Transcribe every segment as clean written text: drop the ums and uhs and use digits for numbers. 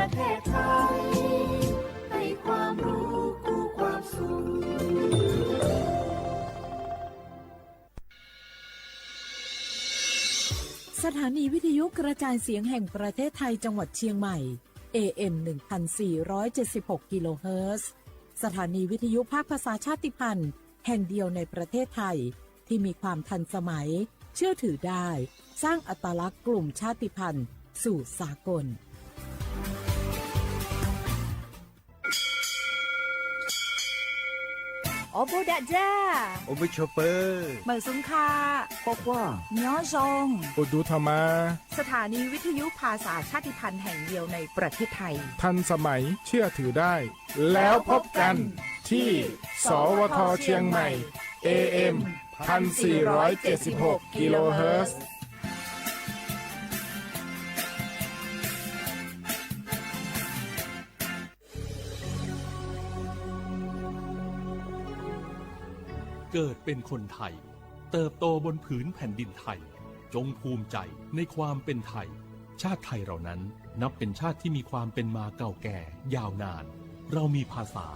ประเทศไทยให้ความรู้คู่ความสุขสถานีวิทยุกระจายเสียงแห่งประเทศไทยจังหวัดเชียงใหม่ AM 1476 กิโลเฮิรตซ์สถานีวิทยุภาคภาษาชาติพันธุ์แห่งเดียวในประเทศไทยที่มีความทันสมัยเชื่อถือได้สร้างอัตลักษณ์กลุ่มชาติพันธุ์สู่สากลโอโบดะจ้าโอเบชเปอร์เหมอซุงคาปอกว่าย้อซงโอดูธรรมาสถานีวิทยุภาษาชาติพันธุ์แห่งเดียวในประเทศไทยทันสมัยเชื่อถือได้แล้วพบกันที่สวทเชียงใหม่ AM 1476 กิโลเฮิรตซ์เกิดเป็นคนไทยเติบโตบนผืนแผ่นดินไทยจงภูมิใจในความเป็นไทยชาติไทยเรานั้นนับเป็นชาติที่มีความเป็นมาเก่าแก่ยาวนานเรามีภาษา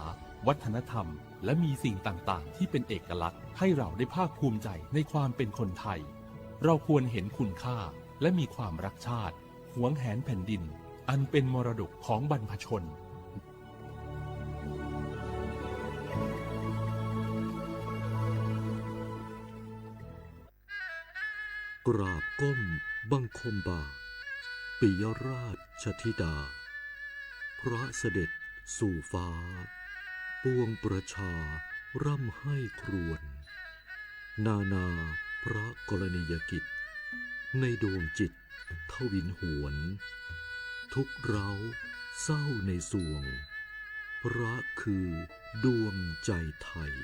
วัฒนธรรมและมีสิ่งต่างๆที่เป็นเอกลักษณ์ให้เราได้ภาคภูมิใจในความเป็นคนไทยเราควรเห็นคุณค่าและมีความรักชาติหวงแหนแผ่นดินอันเป็นมรดกของบรรพชนกราบก้มบังคมบาทปิยราชธิดาพระเสด็จสู่ฟ้าปวงประชาร่ำให้ครวญนานาพระกรณียกิจในดวงจิตทวินหวนทุกเร้าเศร้าในสวงพระคือดวงใจไทย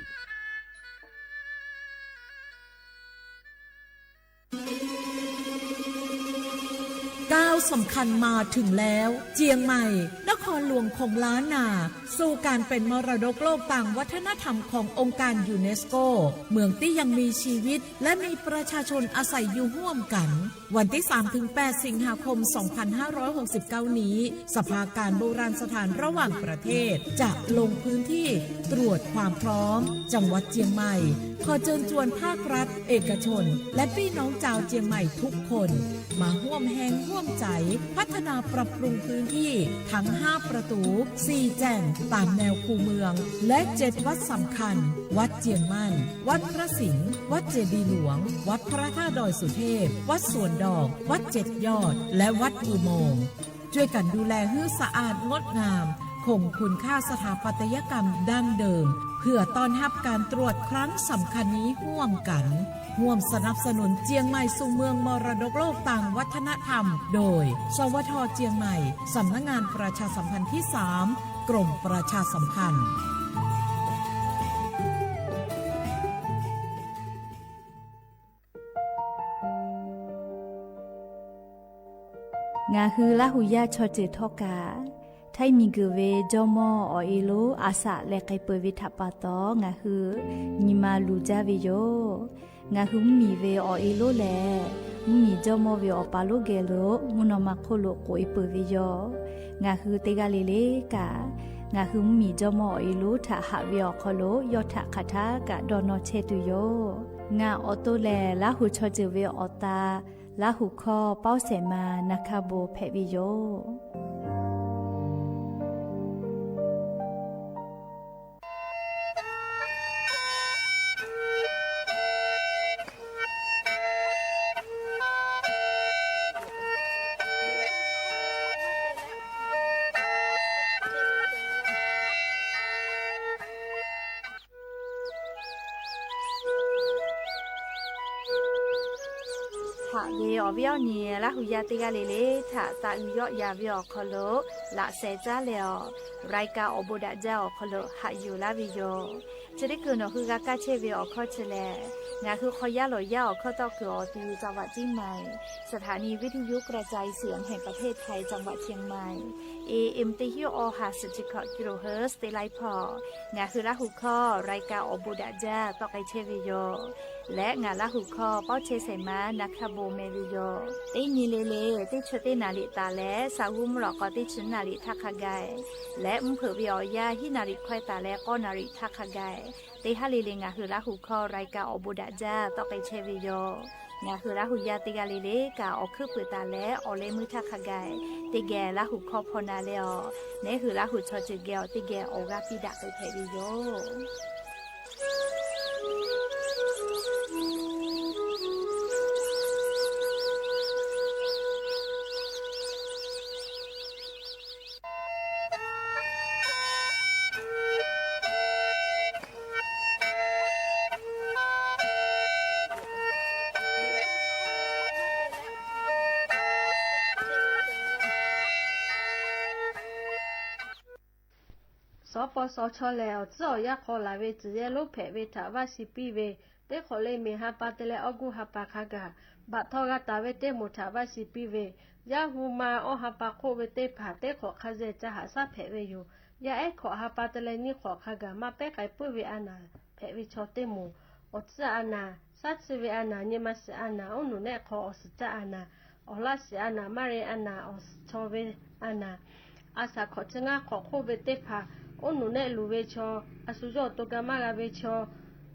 ก้าวสำคัญมาถึงแล้วเจียงใหม่นครหลวงของล้านนาสู่การเป็นมรดกโลกต่างวัฒนธรรมขององค์การยูเนสโกเมืองที่ยังมีชีวิตและมีประชาชนอาศัยอยู่ร่วมกันวันที่ 3-8 สิงหาคม 2569 นี้สภาการโบราณสถานระหว่างประเทศจะลงพื้นที่ตรวจความพร้อมจังหวัดเจียงใหม่ขอเชิญชวนภาครัฐเอกชนและพี่น้องชาวเจียงใหม่ทุกคนมาร่วมแรงร่วมใจพัฒนาปรับปรุงพื้นที่ทั้ง5ประตู4แจ่งตามแนวคูเมืองและ7วัดสำคัญวัดเจียงมั่นวัดพระสิงห์วัดเจดีย์หลวงวัดพระธาตุดอยสุเทพวัดสวนดอกวัด7ยอดและวัดอุโมงค์ช่วยกันดูแลให้สะอาดงดงามคงคุณค่าสถาปัตยกรรมดั้งเดิมเพื่อต้อนรับการตรวจครั้งสำคัญนี้ร่วมกันร่วมสนับสนุนเจียงใหม่สู่เมืองมรดกโลกต่างวัฒนธรรมโดยสวทเจียงใหม่สำนักงานประชาสัมพันธ์ที่3กรมประชาสัมพันธ์งาคือละหุยาชอเจทอกาไทยมีกเวจอมออเอโลอาสะและไกเปวิทัปปะตองาคือนิมาลูจาเวโยงาคือมีเวอเอโลแลมีจอมอเวอปาโลเกโลมุนอมาโคโลโกเอเปเวโยงาคือเตกาเลเลกางาคือมีจอมอเอโลทะหะเวอคโลยอทะคาทากะดอนอเชตุโยงาออโตแลละหุชอเจเวอตาละหุคอเป้าเสมานาคาโบเพวิโยถ้าเวอเวียวเนี่ยละหุยาติกาเลเลถ้าตาอุยอยาเวียคอโลละเซจ้าเลอรายกาอบดะเจ้าคอโลหะอยู่ลาวิโยจะได้คือเนาะคือกากาเชเวียคอเชแลงาคือคอยาหลอยาข้อตอคืออตีจังหวัดเชียงใหม่สถานีวิทยุกระจายเสียงแห่งประเทศไทยจังหวัดเชียงใหม่ AM ติฮิโอหาสจิกกิโลเฮิรตซ์เตไลพองาคือละหุข้อรายการอบูดาจาตอกไอเชวิโยและงาละหุข้อเป้าเชไซมานักขโบเมวิโยตินีเลเลติชตินาลิตาและสาวุมหลอกก็ติชนาลิทักขกายและมเผวิอยาฮินาลิควายตาและก็นาลิทักขกายติฮาลิเลงาคือละหุข้อรายการอบูดาจาตอกไอเชวิโยงาคือละหุยาติกาลิเลกาอคือเปตาและอเลมุทักขกายติแกละหุข้อพนาเลอเนคือละหุชอจิเกลติแกโอกาปิดาไปเทวิโยสปสชแล้วเจ้าอยากขอลาเวจีเยลูเพเวทาวาสิปีเวเตขอเลยมีฮาปาเตเลอกูฮาปาคากาบัดทอกาตาเวเตมุทาวาสิปีเวยาฮูมาอฮาปาโคเวเตผาเตขอคาเจจะหาซาเพเวอยู่ยาเอขอฮาปาเตเลนี่ขอคากามาเปไกปุเวอานาเพเวชอเตมูอดซาอานาซัดเวอานาเนมาสอานาอนุเนขออสจาอานาอลาสอานามาเรอานาอสชอเวอานาอาสาขอชงาขอโคเวเตผาโอนุเนลูเวชออาสุโจโตกามากาเวชอ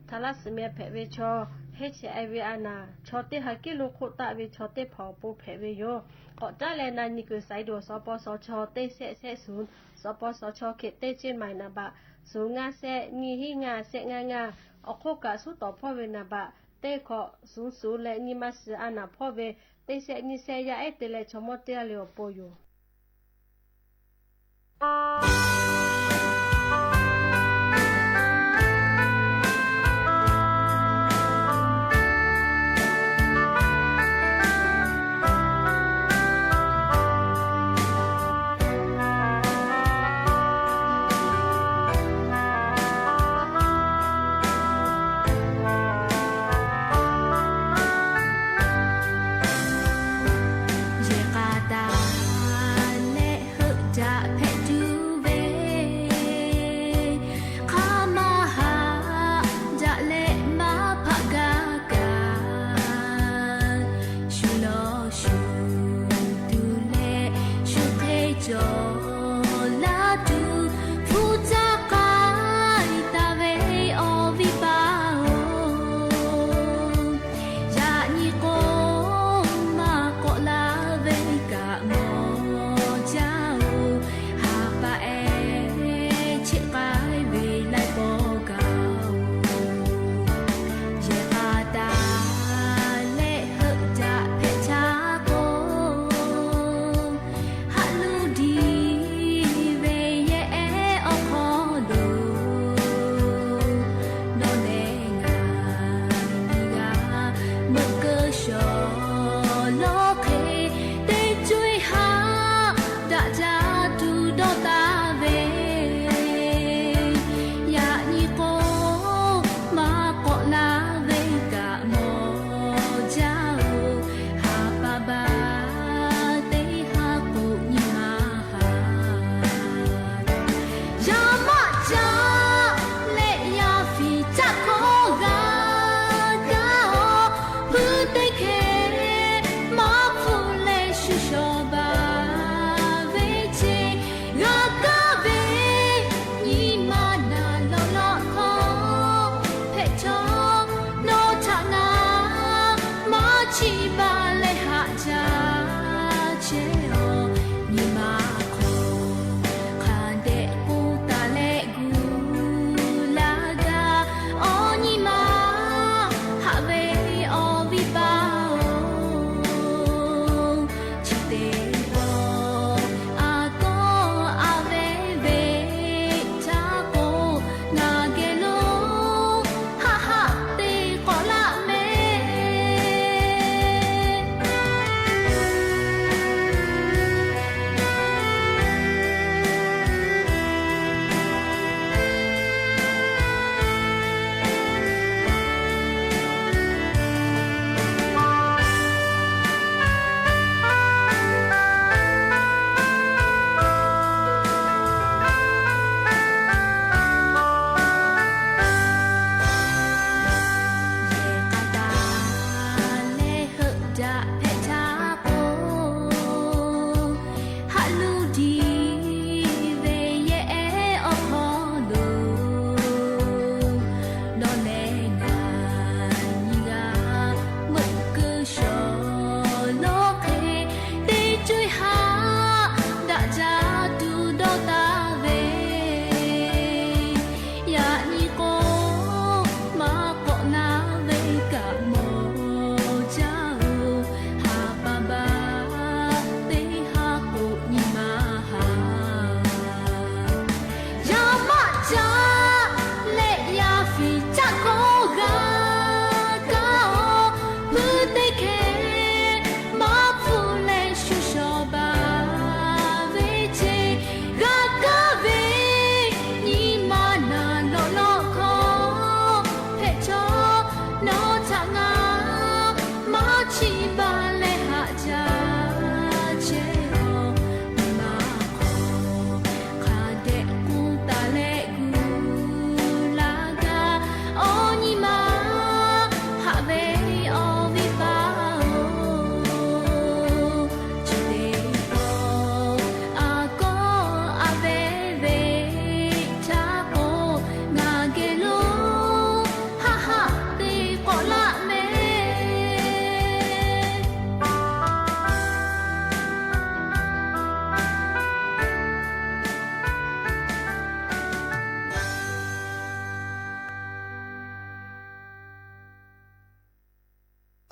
ทาลัสเมียเพเวชอเฮชไอเวอานาชอเตฮักกิโลโคตาเวชอเตเผาปูเพเวโยขอจ้าแลนานิกุไซโดสปสชเตเซเซศูนย์สปสชเขตเตเจนใหม่นาบะสูงาเซนีฮิงาเซงางาอโคกาสุต่อพ่อเวนาบะเตขอสูและนิมาสอานาพ่อเวเตเซนิเซยาเอเตเลชมอเตเลโอโปโย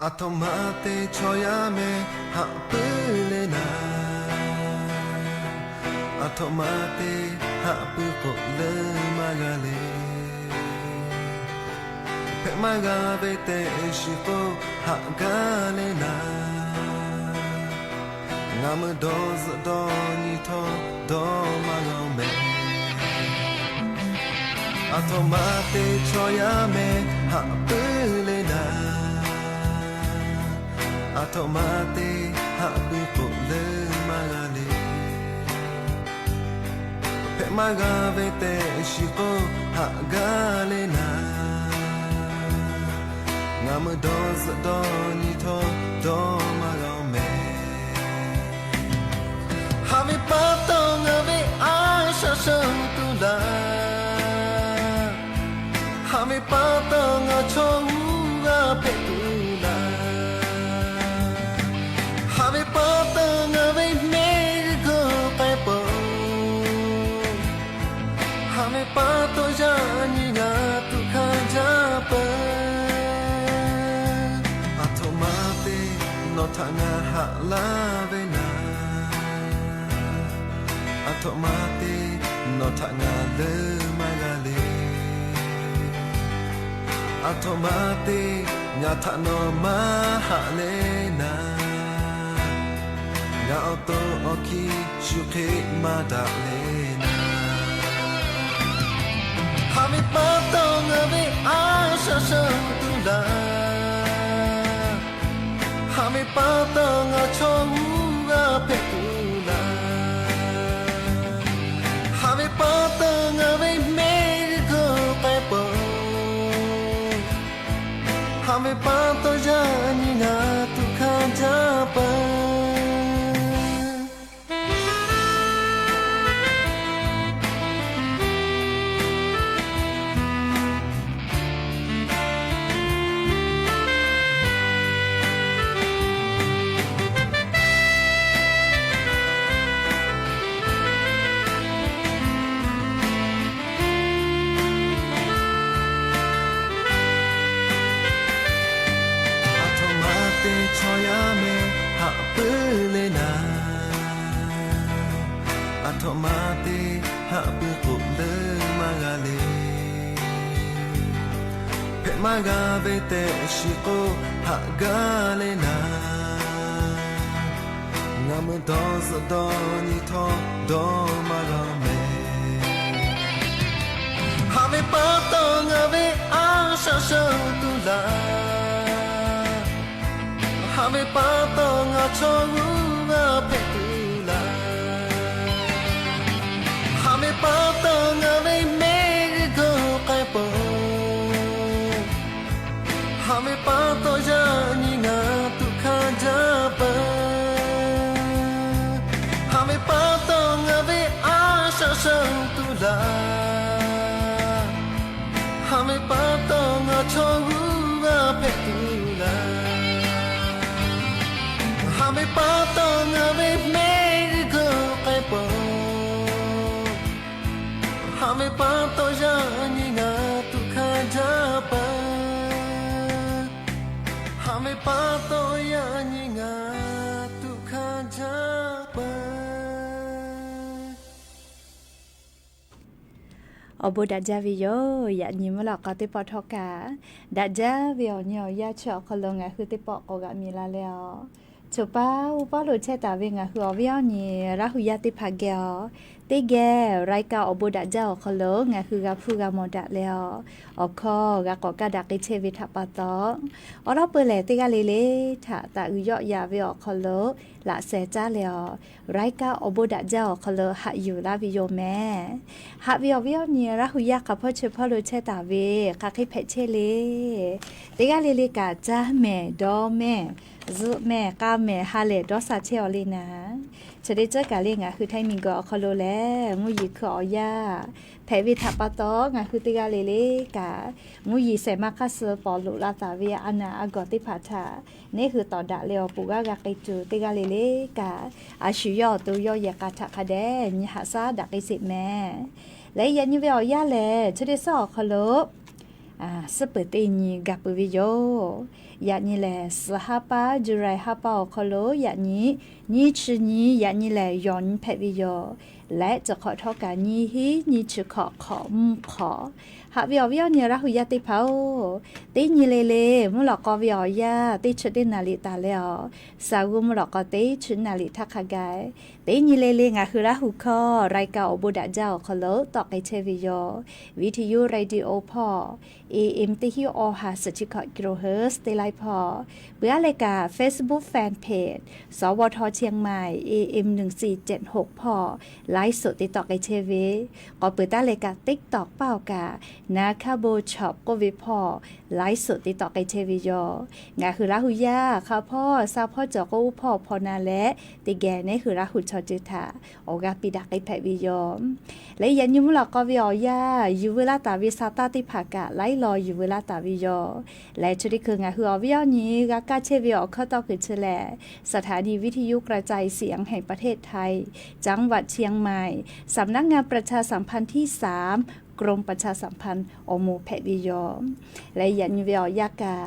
Automate choyame hapulena Automate hapukole magale Pe magavete shipo hagalena Ngam doz doni to do magome Automate choyame hapulena Automate hapukole magale Pe magavete shipo hagalena Ngam doz doni to do magome Have patong ave asha santula Have patong chonga petula Have patong ave mego pepo Have pato jani na tu kajapa Automate no tanga halavena Automate no tanga le magale Automate nyata no mahalena Nya auto oki shuke madalena Have patong ave asha santula Have patong chonga petula Have patong ave mego pepo Have patong jani na tu kajapa choyame hapulena Automate hapukole magale Pe magavete shiko hagalena Ngam doz doni to do magame Have patong ave asha santula Have patong chonga petula Have patong ave mego pepo Have pato jani na tu kajapa Have patong ave asha santula Have patong chonga petula Have patong ave mego pepo Have pato jani na tu kajapa Have pato jani na tu kajapa Obo daja viyo ya nyimala kate potoka daja viyo nyo ya cho kolonga hute poko ga milaleo Chopa upalo cheta venga huavia ni rahuyati pageo tege raika obo daja okolo nga huga puga moda leo oko ga koka daki chevi tapato ora pele tega lele ta uyo ya ve okolo la seja leo raika obo daja okolo ha yu la viyo me ha viyo ni rahuya kapo chopalo cheta ve kaki pechele tega lele ka ja me do me zu me ka me hale do sa cheo le na chede che ka le nga hu thai min go kholo le ngu yi kho ya phai vi tha pa to nga hu ti ga le ka ngu yi se ma ka se po lu la ta vi ana ago ti pha tha ne hu to da le pu ga kai chu ti ga le ka a shu yo tu yo ya ka tha kha de ni ha sa da kai sit me le ya ni ve ya le chede so kholo สเปเตนีกับปวิโยยานี่แหละสหปาจุไรฮาปาคโลยานี่ชนี้ยานี่แหละย้อนเพวิโยและจะขอทอกานี่ฮีนี่จะขอขอหาวิวเนี่ยรักหุยาติเผาตีนี่เลมุหลอกกวิวยาตีชุดนาลิตาเลอสาวมุหลอกกตีชุดนาลิทักขกายตีนี่เลงาคือรักหุคอรายการอบุดาเจ้าคโลต่อไกเทวิโยวิทยุเรดิโอพอAM ที่ฮิโอหาสจิกกิโลเฮิรตซ์ไลพอเบื่อรายการ Facebook Fanpage สวทเชียงใหม่ AM 1476พอไลฟ์สดติดต่อไกเทวิก็เปิดตั้งรายการ TikTok เป้ากานาคาโบช็อปก็วิพอไลฟ์สดติดต่อไกเทวิโยงาคือราหุยาค่ะพ่อซาพ่อจอกก็อุพ่อพอนาและติแกนี่คือราหุชอจิตาโอกาปิดักไกแพวิโยและยันยุมหลอกก็วิอยาอยู่เวลาตาวิสาตาติภากะไลรออยู่เวลาตาวิโยและชุดคืองาคือวิยนี้กาเชวิโอเข้าต่อคือเฉลสถานีวิทยุกระจายเสียงแห่งประเทศไทยจังหวัดเชียงใหม่สำนักงานประชาสัมพันธ์ที่3กรมประชาสัมพันธ์อโมแพวิโยและยันวิโอยากา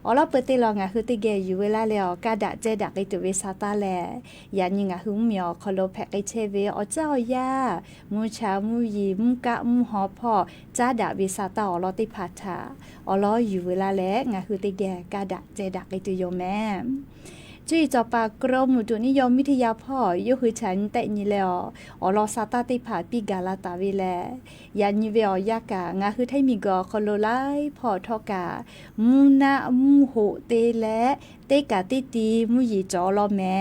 อลอเปเตลองาคือติเกอยู่เวลาแล้วกาดะเจดักไอตุเวสาตาแลยันยิงาหุมเมียวคโลแพไอเชเวอเจ้ายามูชามูยีมุกะมุหอพ่อจ้าดะเวสาตาอลอติพาทาอลออยู่เวลาแล้วงาคือติเกกาดะเจดักไอตุโยแม่จุยจอปากรมอุตุนิยมวิทยาพ่อยคือฉันแต่นี่แล้วอลอซาตาติผาปีกาลาตาวิแลยันยิเวอยากางาคือไทมิกอคโลไลพ่อทอกามูนามูโหเตและเตกาติตีมุยจอลอแม่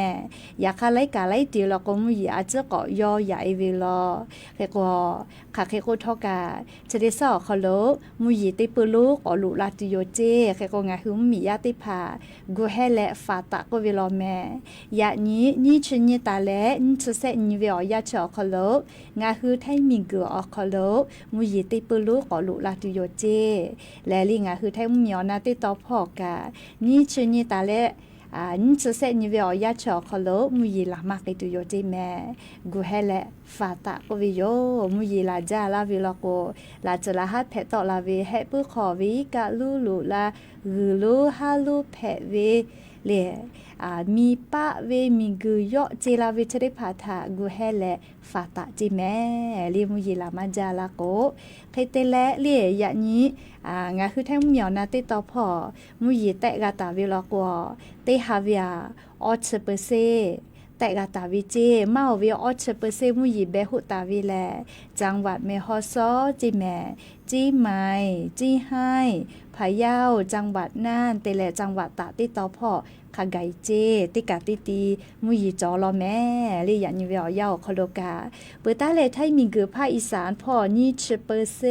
อยากาไลกาไลตีแล้วก็มุยอาจจะก็ยอใหญ่เวลอเฮก็คาเคโกทอกาจะได้สอคโลมุยติปุลุกอลุลาติโยเจเฮก็งาคือมียาติผากูเฮและฟาตะก็เวลอแม่ยานี้ชนิตาและนี่จะเสนิเวอยาจอคโลงาคือไทมิกอคโลมุยติปุลุกอลุลาติโยเจและลิงาคือไทมีอนาติตอพอกานี่ชนิตาและนี่จะเสนิเวอยาจอคโลมุยลามากตุโยเจแม่กูเฮและฟาตะก็วิโยมุยลาจาลาวิลโกลาจลาฮัดเพตอลาเวเฮปุขอวิกะลูลูลาลูลูฮาลูเพเวเลมีปะเวมีกุยอเจลาเวชริพาทากูเฮและฟาตะจิแม่ลีมุยลามาจาลาโกเคเตและเลียยะนี้งาคือแท่งเหมียวนาติตอพอมุยแตะกาตาวิลอกวเตฮาวิอาออชเปเซแต่กาตาวิเจมาวิออชเปเซมุยเบหุตาวิแลจังหวัดเมฮอซอจิแม่จีไมจีไฮพะเยาจังหวัดน่านเตเลจังหวัดตากติตอพ่อคาไกเจติกาติตีมุยจอลอแม่ลียันยิเวอเยาคโลกาเปิดตาเลไทยมีเกือภาคอีสานพ่อนี่ชเปอร์เซ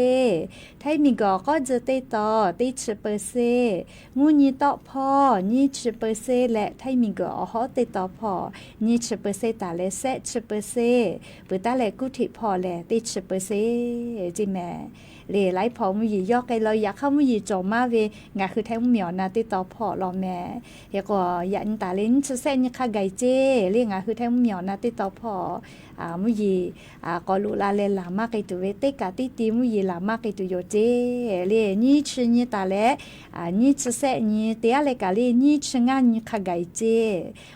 ไทยมีก็จะเตตอติชเปอร์เซมูนี่ตอพ่อนี่ชเปอร์เซและไทยมีก็ฮอเตตอพ่อนี่ชเปอร์เซตาเลเซชเปอร์เซเปิดตาเลกุธิพ่อแลติชเปอร์เซจิแม่เลไลพอมุยยอกไกลอยากเข้ามุยจอมาเวงาคือแท้เหมียวนาติตอพ่อรอแม่เฮก็ยันตาเล่นเส้นยคาไกเจเรียงคือแท้เหมียวนาติตอพ่อมุยก็ลุลาเลลามากไกตัวเวเตกาติตีมุยลามากไกตัวโยเจเลนี่ชนี่ตาเลนี่เส้นนี่เตียเลกาเลนี่ชงานคาไกเจ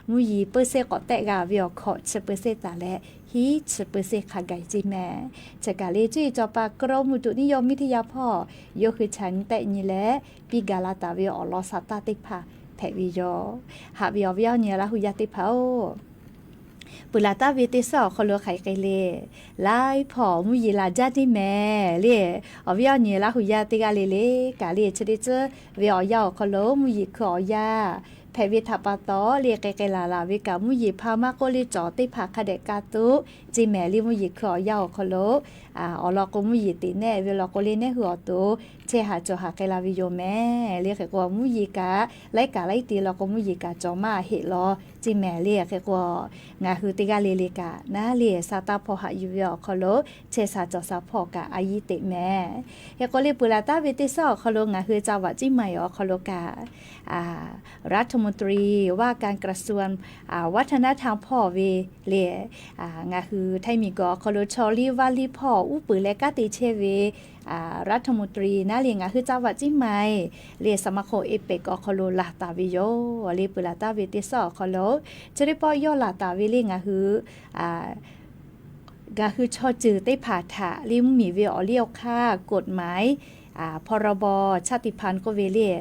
มุยเปอร์เซก็แตกาวิอขอเชเปอร์เซตาเลฮีชเปอร์เซคาไกจิแม่จะกาเลจุยจอปากรมอุตุนิยมวิทยาพ่อยคือฉันแต่นี่แหละปีกาลาตาวิออลอสาตาติพาแพวิโยหาวิอวิอเนี่ยละหุยติพาปุลาตาวิติสอคโลไข่ไกเลไลผอมุยลาจาติแม่เลอวิอเนี่ยละหุยติกาเลกาเลชดิเจวิอยาคโลมุยขอยาแพวิทาปาตอเรียกไกลาวิกามุยพามาโกลิจอติผาคาเดกาตุจิแมลิมุยขอยาคโลอลอกมุยติแน่เวลอกเลเนหัวตุเชหาจอหาไกลาวิโยแม่เรียกกว่ามุยกาไลกาไลตีลอกมุยกาจอมาเฮลอจิแมเรียกกว่างาคือติกาเลเลกานาเลียซาตาพอหายูเวคโลเชสาจอซาพอกาอายิเตแม่เฮก็เลปุลาตาวิติซอคโลงาคือจังหวัดจิใหม่คโลการัฐมนตรีว่าการกระทรวงวัฒนธรรมพ่อเวเลงาคือไทยมีก็คโลชอลีวาลีพ่ออุปือและกาติเชเว รัฐมนตรีนะเลียงคือจังหวัดจิไหมเลียสมาคมเอเปกอคโลลาตาวิโยเลียปุลาตาวิติสอคโลจะได้ปอย่อลาตาวิเลียงก็คือชอจือได้ผ่าถะลิมมีเวอเลียวค่ากฎหมายพรบชาติพันธุ์ก็เวเลีย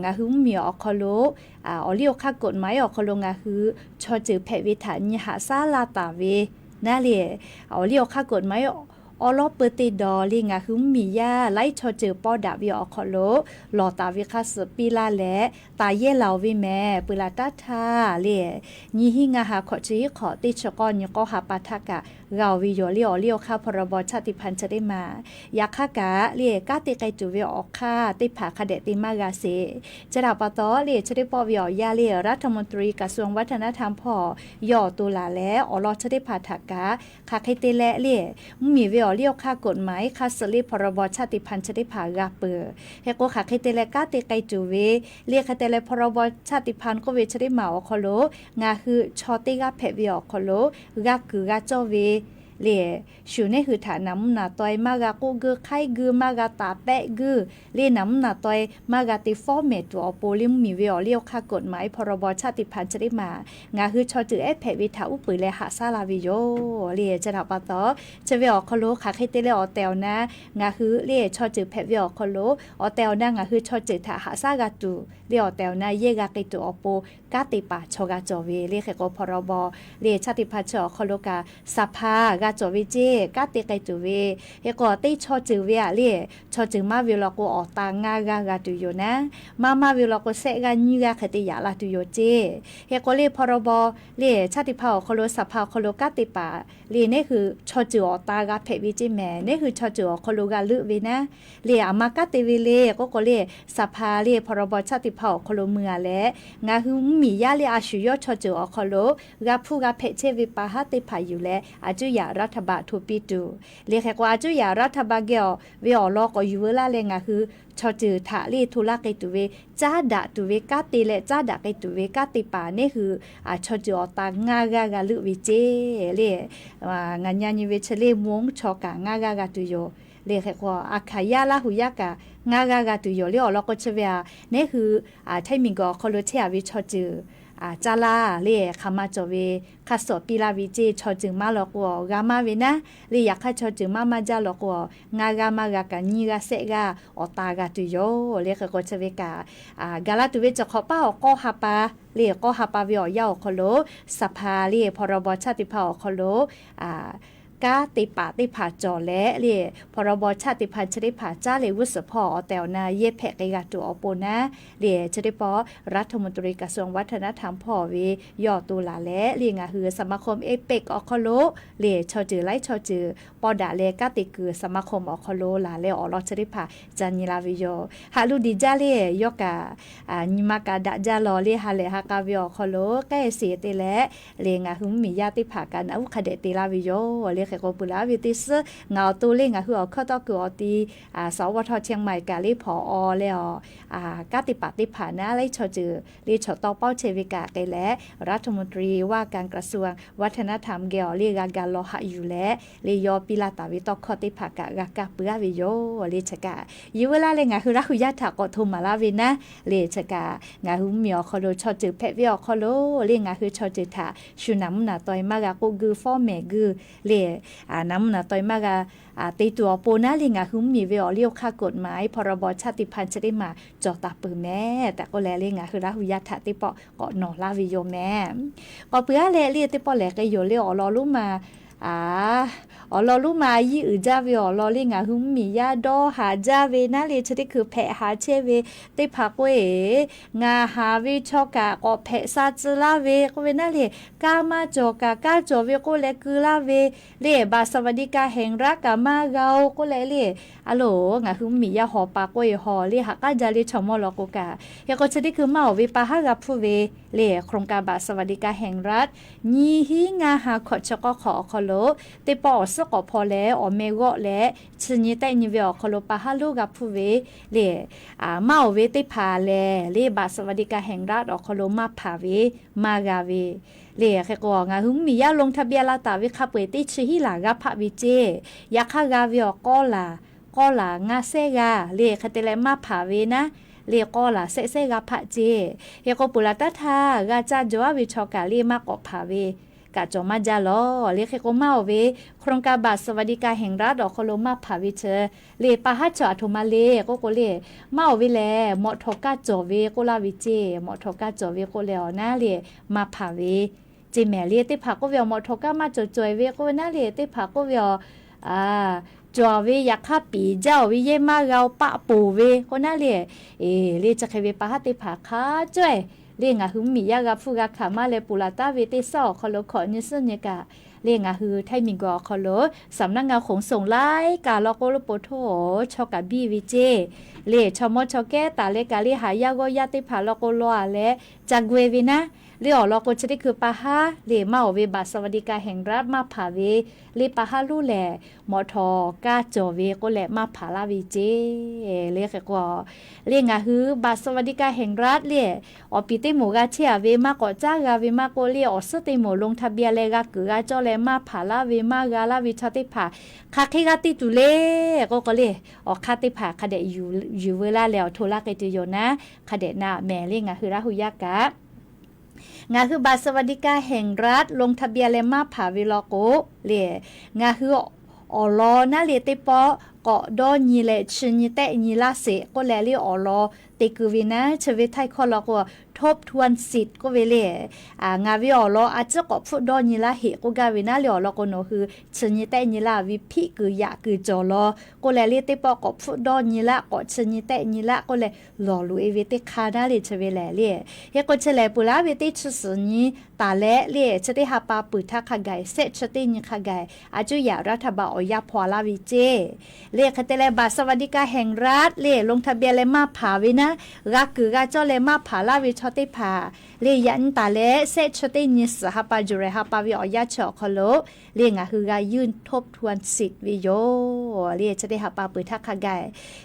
งาคือมีอคโลอเลียวค่ากฎหมายอคโลงาคือชอจือแพวิถานิหาซาลาตาเวนะเลียอเลียวค่ากฎหมายอลอเปติดอลิงาคือมียาไล่ชอเจอปอดาวิอคโลลอตาวิคาสปีลาแลตาเยลาวิแม่ปุลาตาทาเลยี่หิงาหาขอจีขอติชกอนยก็หาปาทากะเราวิโยเลียวเลียวค่าพรบชาติพันธุ์จะได้มาอยากค่ากะเลียกาติไกจูวิออกค่าติผาคเดติมากาเซจะดาปะตอเลียจะได้ปอวิอยาเลียรัฐมนตรีกระทรวงวัฒนธรรมพ่อย่อตุลาและอลอจะได้ผาทากะคาไคเตและเลียมีวิเลียวค่ากฎหมายค่าสลิพรบชาติพันธุ์จะได้ผากาเปอเฮโกคาไคเตและกาติไกจูเวเลียคาเตและพรบชาติพันธุ์ก็เวจะได้มาอคโลงาคือชอติกาเพวิอคโลกาคือกาจอเวเล่ชูนี่คือฐานน้ำหนาตอยมากากูกือไข่กือมากาตาแปะกือเล่น้ำหนาตอยมากาติฟอร์เมตตัวโปลิมมีเวอเลียวค่ากฎหมายพรบชาติพันธุ์จะได้มางาคือชอจือแอเพวิถาอุปและหาซาลาวิโยเล่จะดับปะตอจะเวอคโลขาไคเตเลอเตลนะงาคือเล่ชอจือเพวิอคโลอเตลนะงาคือชอจือถาหาซากาตูเล่อเตลนะเยกากิตัวโปกาติปาชกาจอเวเล่เขก็พรบเล่ชาติพันธุ์ชอคโลกาสภากาจอวิเจกาติไกจูเวเฮก็ติชอจือเวอะเล่ชอจือมาวิลอโกอตางากากาตุโยนะมาวิลอโกเซกาญิกาคติยาลาตุโยเจเฮก็เล่พรบเล่ชาติเผ่าคโลสภาคโลกาติปาเล่นี่คือชอจืออตากาเพวิจิแมนี่คือชอจือคโลกาลึเวนะเล่อามากาติเวเล่ก็เล่สภาเล่พรบชาติเผ่าคโลเมือและงาคือมียาเล่อาชุยชอจือคโลกาผู้กาเพเชวิปาหาติภาอยู่และอาจุยารัฐบาลทูปิตูเรียกว่าจุยารัฐบาลเกี่ยววิอลก็อยู่เวลาเลงะคือชอจือถาลีทุลักไกตุเวจ้าดะตุเวกาติและจ้าดะไกตุเวกาติปานี่คือชอจือตางากากาลุวิเจเรียงานยานิเวชเลมงชอกางากากาตุโยเรียกว่าอาคายาลาหุยากางากากาตุโยเรียอลก็เชเวนี่คือไทมิงก็คอลเทียวิชอจือจาลาเล่ขามาจอเวคาสอปีลาวิเจชอจึงมาหลอกว่ากามาเวนะเลียคาชอจึงมาจาหลอกว่างากามากากานีกาเซกาอตากาตุโยเรียกก็เชเวกากาลาตุเวจะขอป้าก็ฮาปาเลียก็ฮาปาวิอยาคโลสภาเลียพรบชาติเผ่าคโลกาติปาติผาจอและเลียพรบชาติพันธุ์ชนิดผาจ้าเลวุสพอแตวนาเยแพกกาตัวอโปนะเลียชนิดปอรัฐมนตรีกระทรวงวัฒนธรรมพ่อเวยอตุลาและเลียงหือสมาคมเอเปกอคโลเลียชอจือไลชอจือปอดาเลกาติคือสมาคมอคโลลาเลอลอชนิดผาจานิลาวิโยฮาลูดิจาเลียยกานิมากาดะจาลอเลียฮาเลฮากาวิอคโลแกเสียติและเลียงหือมีญาติผากันอุคเดติลาวิโยเลียก็ปุลาวิติสเงาตูเล่งคือเอาเข้าตอคืออตีสวทเชียงใหม่กาลีพอแล้วกาติปฏิภาณะไล่ชอจือลีชอตอเป้าเชวิกาไกและรัฐมนตรีว่าการกระทรวงวัฒนธรรมเกลลีกากาลอหะอยู่และลียอปิลาตาวิตอคอติภากะกากาเปือวิโยลีชกาอยู่เวลาเลงคือรักหุยาถากอทุมาลาวินะลีชกางาหุมีอคโลชอจือเพวิอคโลเลงคือชอจือถาชุน้ำหนาตอยมากากูกือฟอเมกือเลน้ำหนาตอยมากาตีตัวโปนาลิงาคือมีเวอเลียวค่ากฎหมายพรบชาติพันธุ์จะได้มาจอตาปือแม่แต่ก็แลลิงาคือราหุยาถาติปอก็นอลาวิโยแม่ก็เปื้อแลเลียติปอแลก็โยเลียวรอรู้มารอรู้มายี่อือจาเวอรอลิงาคือมียาดอหาจาเวนะเลชติคือแพหาเชเวติพักเวงาหาวิชอกาก็แพซาจลาเวก็เวนะเลกามาจอกากาจอเวก็แลคือลาเวเลบาสวัสดิกาแห่งรักกามาเกาก็แลเลอะโหลงาคือมียาหอปากเวหอเลหากาจาเลชมอลอกกายาก็ชติคือมาวิปาหากับผู้เวเลโครงการบาสวัสดิกาแห่งรัฐญีหิงาหาขอชกขอคโลติปอสกอพอแล้วอเมโกและชนิดแต่นิเวอคโลปาฮาลูกับผู้เวเลมาเวติพาแลเลบาสวัสดิกาแห่งรัฐอคโลมาพาเวมากาเวเลแค่ก็งาหุมียาลงทะเบียนลาตาวิคาเปติชิฮิลากาพะวิเจยาคากาเวอก็ลา ก็หลางาเซกาเลคาเตเลมาผาเวนะเลก็หลาเซเซกาผะเจเฮก็ปุระตะทากาจาจัววิชอกาเลมาก็ผาเวกะจอมาจาลอเลเคโกมาเวโครงการบัตรสวัสดิการแห่งรัฐอคโลมาผาวิเชเลปะฮัจอโทมาเลก็เลมาเวแลหมอทอกาจอเวก็ลาวิเจหมอทอกาจอเวก็แล้วนะเลมาผาเวจิแม่เลติผาก็เวหมอทอกามาจอยเวก็นะเลติผาก็เวจอเวอยากข้าปีเจ้าวิเยมาเราปะปูเวคนน่าเลเลจะเคยเวปะฮัติผาค้าจ้วยเรียงอ่ะหืมมียากาฟูกาขามาเลปุระตาเวติซอคอโลขอนิสเนกาเรียงอ่ะหือไทมิงกอคอโลสำนักงานขนส่งไล่กาลโกโลโปโทชอกาบีวิเจเลชอมอชอแกตาเลกาเลหายาโกยาติผาลโกโลอาเลจากเววินะเรียอลโกชดิคือปะฮาเลมาเวบัตรสวัสดิการแห่งรัฐมาผาเวเลปะฮาลูแลมอทอกาจอเวก็แลมาผาลาวิเจเลกก็เรียงอ่ะหือบัตรสวัสดิการแห่งรัฐเลอปิเตโมกาเชียเวมาก็จ้ากาเวมาโกเลอสเตโมลงทะเบียนเลกากือจอเลมาผาลาเวมากาลาวิชติผาคาเคกาติตุเลก็เลอคาติผาคาเดอยู่เวลาแล้วโทรากติโยนะคาเดนะแม่เรียงอ่ะหือราหุยากะงาคือบัตรสวัสดิการแห่งรัฐลงทะเบียนเลมาผาวิลโกเลงาคืออลอนะเลติปอก็ดอนีเลชนิเตนีลาเสก็แลลีอลอติคือวินะชเวไทยคอลก็ทบทวนสิทธิ์ก็เวเลงาวิอลออาจจะก็ฟุดอนีลาเหก็กาวินะเลอลก็โนคือชนิเตนีลาวิพิคือยะคือจอลอก็แลลีติปอก็ฟุดอนีลาก็ชนิเตนีลาก็แลลอลูเอเวติคานาเลชเวแลเลเฮก็เฉลปุลาเวติชสนีตาและเลชติหาปาปุทักขะไกเซชตินิขะไกอาจุยารัฐบาลอยาพอลาวิเจเลคเตเลบัตรสวัสดิการแห่งรัฐเลลงทะเบียนเลมาผาวินะรักคือกาเจ้าเลมาผาลาวิชอติผาเลยันตาเลเซชตินิสหปาจุเรหปาวิอยาชอคโลเลงะคือกายื่นทบทวนสิทธิ์วิโยเลชติหาปาปุทักขะไก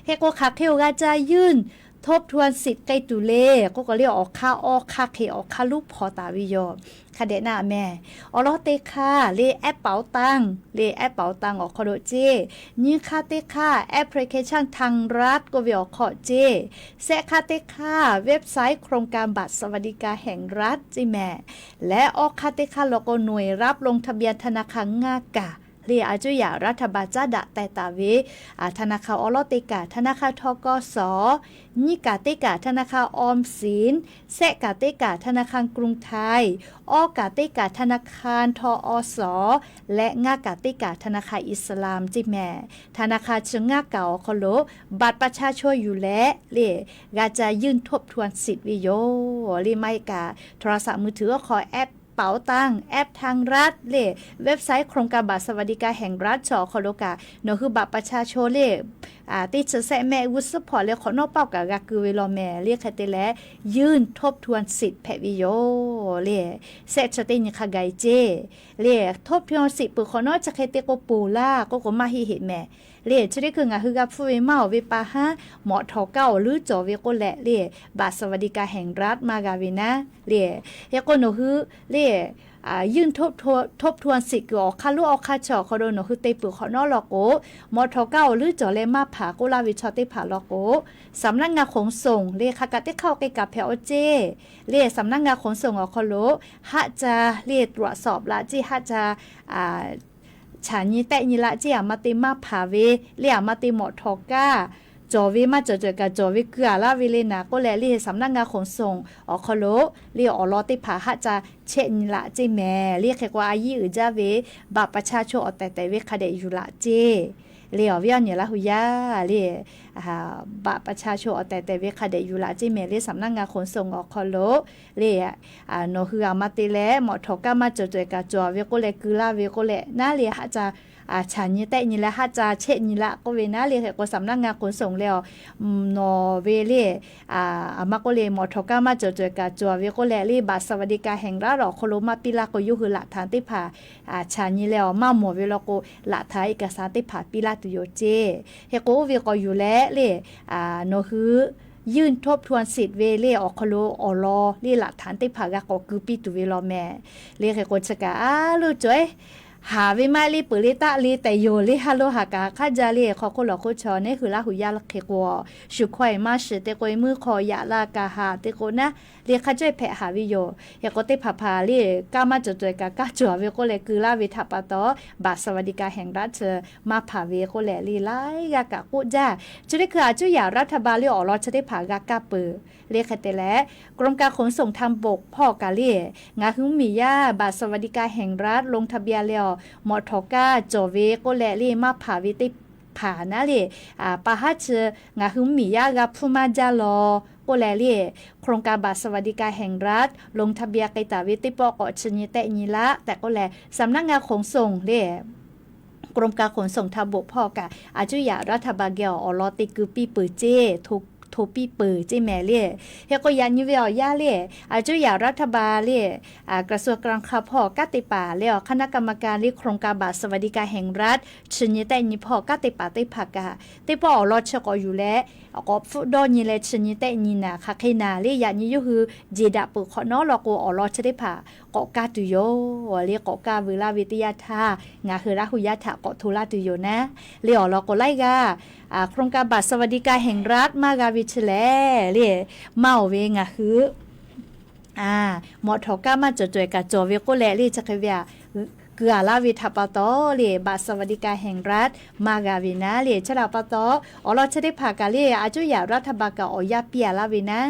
เฮโกคักเทวกาจะยื่นทบทวนสิทธิ์ไกตุเลก็เรียกออกค่าออกค่าเคออกค่าลูกพอตาวิโยคาเดน่าแม่อลอเตค่าเลแอปเป๋าตังเลแอปเป๋าตังออกคอโดเจนี่ค่าเตค่าแอปพลิเคชันทางรัฐก็วิออกขอเจแซค่าเตค่าเว็บไซต์โครงการบัตรสวัสดิการแห่งรัฐจิแม่และออกค่าเตค่าแล้วก็หน่วยรับลงทะเบียนธนาคารงากาเรียอาจุยารัฐบาลจ้าดะแต่ตาเวธนาคารอลติกาธนาคารทกสนิกาติกาธนาคารออมสินเซกาติกาธนาคารกรุงไทยอกาติกาธนาคารทอสและงากาติกาธนาคารอิสลามจิแม่ธนาคารเชิงงาเก่าคโลบัตรประชาชนอยู่และเรียกาจะยื่นทบทวนสิทธิ์วิโยรีไม่กาโทรศัพท์มือถือขอแอปเป๋าตังแอปทางรัฐเว็บไซต์โครงการบัตรสวัสดิการแห่งรัฐชคโลกาโนคือบัตรประชาชนติดเสแม่วุฒิพอเลยขอนอกเป้ากากาคือเวลาแม่เรียกคติและยื่นทบทวนสิทธิ์แพวิโยเซชตินิคาไกเจทบทวนสิทธิ์ปุขอนอจะเคติโกปูล่าก็มาฮิเหตุแม่ชนิดคืองาคือกับฟูเวมาเวปาฮะหมอทอเก้าหรือจอเวโกแหละบัตรสวัสดิการแห่งรัฐมากาวินะยาโกโนคือยื่นทบทวนสิทธิ์ออกค่าลูกออกค่าจอเขาโดนคือเตปุขอนอลโกมอทอเก้าหรือจอเลมาผากุลาวิชอติผาลโกสำนักงานขนส่งคากาติเข้าไปกับแพอเจสำนักงานขนส่งอคโลฮะจะตรวจสอบละจีฮะจะฉานี้แต่นี่ละจีมาติมาผาเวมาติหมอทอก้าจอวิมาจอกับจอวิเกือลาวิเลนะก็แลสำนักงานขนส่งอคโลอลอติผาฮะจะเชนละจีแม่แค่ว่าอายุจะเวบัตรประชาชนแต่เวคาเดอยู่ละเจวิญญาณละหุยาบัตรประชาชนแต่เวคาเดอยู่ละจีแม่สำนักงานขนส่งอคโลโนคืออามาติแลหมอทอกามาจอกับจอเวก็แลกือลาเวก็แลน่าฮะจะฉันนี่แต่นี่แหละฮะจะเช่นนี่ละก็เวนะก็สำนักงานขนส่งแล้วนอเวมาก็เลยหมอทอกามาจอกับจอเวก็แลบัตรสวัสดิการแห่งรัฐโคโลมาปิลาก็อยู่คือหลักฐานที่ผ่าฉันนี่แล้วมาหมอเวลาก็หลักฐานเอกสารที่ผ่าปิลาตุโยเจก็เวก็อยู่แล้วโนคือยื่นทบทวนสิทธิ์เวออกคโลอลอหลักฐานที่ผ่ากก็คือปิตุเวลาแม่ให้คนสกาลูกจ้อย หาวิมาลีปุริตะลีแต่โยลีฮัลโลหากาข้าจาลีขอคุหลอกคุชอนี่คือละหุยาละเคกัวชุควายมาสิเตกวยมือคอยาลากาหาเตโกนะเรียกข้าจ้อยแผหาวิโยยากติผาผาลีกามาจดๆกากาจัวเวโกเลคือลาวิทัปตอบาสวัสดิการแห่งรัฐมาผาเวโกเลลีไลกากะกุจ้าจุดคืออาจุยารัฐบาลลีออรอชะได้ผากากาเปอเรียกแต่และกรมการขนส่งทางบกพ่อกาลีงาหึมียาบาสวัสดิการแห่งรัฐลงทะเบียนแล้วมอทอกาโจเวโกเลลีมาผาวิติผานะลีปะฮัชงาหึมียากาพูมาจาลอโกเลลีโครงการบัตรสวัสดิการแห่งรัฐลงทะเบียนไกตาวิติปอกอชนิเตญิละแต่ก็แลสำนักงานขนส่งเด้กรมการขนส่งทางบกพ่อกะอาจุยารัฐบาลเกออลอติกุปีปือเจทุกโทปีเปิดเจแม่เล่เฮก็ยันยูเวอย่าเล่อาจุยารัฐบาลเล่กระทรวงการคลังพ่อกติป่าแล้วคณะกรรมการเรียกโครงการบัตรสวัสดิการแห่งรัฐชนิดแต่นี้พ่อกติป่าติผักกะติป่อรอดเชก็อยู่แล้วก็ฟุตดอนี่แหละชนิดแต่นี้นะค่ะใครนาเล่ยันยูคือเจดาปุขอน้อรอกูอรอดเชได้ผ่าก็กาตุโยเรียกก็กาวิลาวิทยาธางาคือราหุยาธาก็ทุลาตุโยนะเรียรอก็ไล่กาโครงการบัตรสวัสดิการแห่งรัฐมากาวิชแลเรียเมาเวงคือหมอทอกามาจดๆกับจอเวโกแลเรีจะเคยว่าเกือลาวิทัปตอเรียบัตรสวัสดิการแห่งรัฐมากาวินะเรียชลาปตออเราจะได้ผ่ากาเรียอาจุยารัฐบาลกออยาเปียลาวินะ